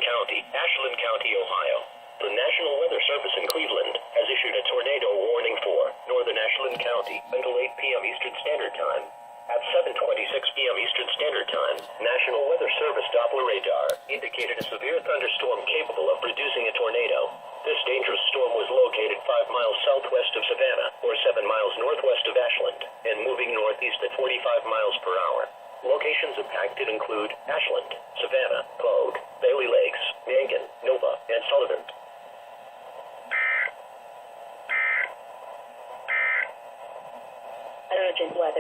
County, Ashland County, Ohio. The National Weather Service in Cleveland has issued a tornado warning for northern Ashland County until 8 p.m. Eastern Standard Time. At 7:26 p.m. Eastern Standard Time, National Weather Service Doppler radar indicated a severe thunderstorm capable of producing a tornado. This dangerous storm was located 5 miles southwest of Savannah, or 7 miles northwest of Ashland, and moving northeast at 45 miles per hour. Locations impacted include Ashland, Savannah, Pogue, Bailey Lakes, Mangan, Nova, and Sullivan. Urgent weather.